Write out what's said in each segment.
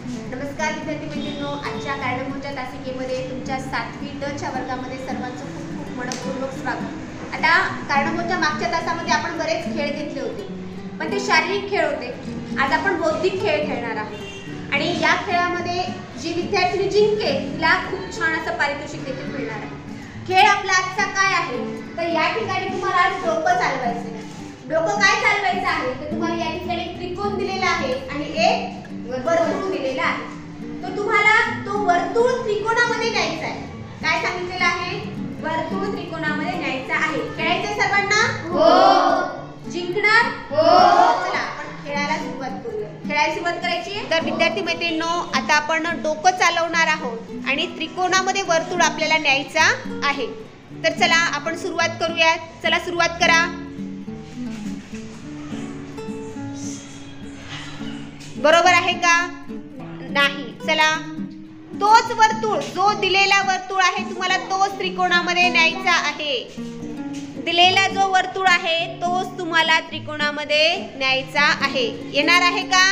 नमस्कार विद्यार्थी मित्रांनो, आजच्या कारणांच्या तासिकेमध्ये तुमच्या 7वी ड च्या वर्गामध्ये सर्वांचं खूप खूप मनपूर्वक स्वागत। आता कारणांच्या मागच्या तासामध्ये आपण बरेच खेळ घेतले होते, पण ते शारीरिक खेळ होते। आज आपण बौद्धिक खेळ खेळणार आहोत आणि या खेळामध्ये जी विद्यार्थी जिंकेल तिला खूप छान असं पारितोषिक देखील मिळणार आहे। खेळ आपला आजचा काय आहे तर या ठिकाणी तुम्हाला आज डोकं चालवायचं आहे। डोकं काय चालवायचं आहे तर तुम्हाला या ठिकाणी त्रिकोण दिलेला आहे आणि एक वर्तुळ दिलेला आहे। तो तुम्हाला तो वर्तुळ त्रिकोणामध्ये न्यायचा आहे। काय सांगितलेलं आहे? वर्तुळ त्रिकोणामध्ये न्यायचा आहे। खेळायचं सर्वांना? हो। जिंकणार? हो। चला आपण खेळायला सुरुवात करूया। खेळायला सुरुवात करायची आहे तर विद्यार्थी मैत्रिणींनो, आता आपण डोकं चालवणार आहोत आणि त्रिकोणामध्ये वर्तुळ आपल्याला न्यायचा आहे। तर चला आपण सुरुवात करूया। चला सुरुवात करा। बरोबर आहे का? नाही। चला तोच वर्तुळ, जो दिलेला वर्तुळ आहे तुम्हाला तोच त्रिकोणामध्ये न्यायचा आहे। दिलेला जो वर्तुळ आहे तोच तुम्हाला त्रिकोणामध्ये न्यायचा आहे। येणार आहे का?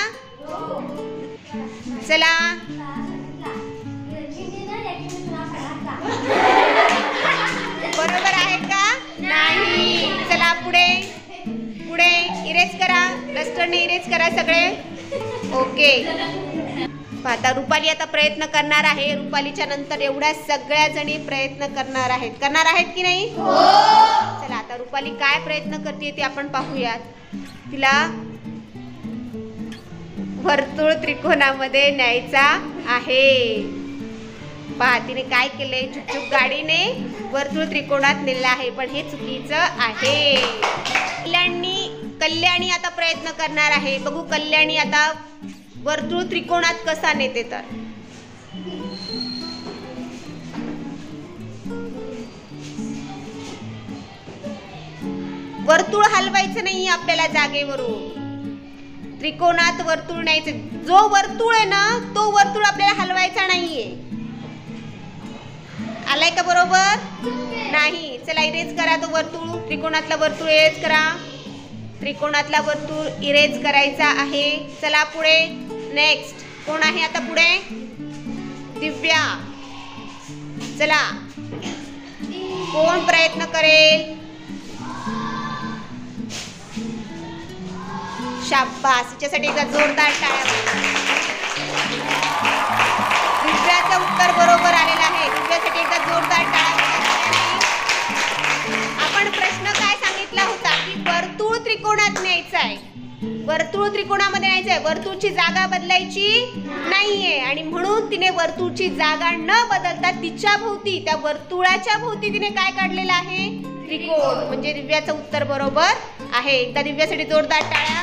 चला बरोबर आहे का? नाही। चला पुढे पुढे इरेज करा, डस्टरने इरेज करा सगळे। ओके, आता रुपाली आता प्रयत्न करणार आहे। रुपालीच्या नंतर एवढ्या सगळ्या जणी प्रयत्न करणार आहेत की नाही? हो। चला आता रुपाली काय प्रयत्न करते ते आपण पाहूयात। तिला वर्तुळ त्रिकोणामध्ये न्यायचा आहे। पहा तिने काय केले, चुकचुक गाडीने वर्तुळ त्रिकोणात नेलं आहे, पण हे चुकीचं आहे। कल्याणी आता प्रयत्न करणार आहे। बघू कल्याणी आता वर्तुळ त्रिकोणात कसा नेते तर। वर्तुळ हलवायचं नाही आपल्याला जागेवरून। त्रिकोणात वर्तुळ न्यायचं। जो वर्तुळ आहे ना तो वर्तुळ आपल्याला हलवायचा नाहीये। आलाय का बरोबर? नाही। चला इरेज करा तो वर्तुळ, त्रिकोणातला वर्तुळ इरेज करा। त्रिकोणातला वर्तुळ इरेज करायचा आहे। चला पुढे नेक्स्ट कोण आहे आता पुढे? दिव्या। चला कोण प्रयत्न करेल? शाबास, तिच्यासाठी एकदा जोरदार टाळ्या। दिव्याचं उत्तर बरोबर आलेलं आहे। दिव्यासाठी एकदा जोरदार टाळ्या। आपण प्रश्न काय सांगितला होता की वर्तुळ त्रिकोणात न्यायचं आहे। वर्तुळ त्रिकोणामध्ये न्यायचं आहे, वर्तुळची जागा बदलायची नाहीये आणि म्हणून तिने वर्तुळची जागा न बदलता तिच्या भोवती, त्या वर्तुळाच्या भोवती तिने काय काढलेलं आहे? त्रिकोण। म्हणजे दिव्याचं उत्तर बरोबर आहे। एकदा दिव्यासाठी जोरदार टाळ्या।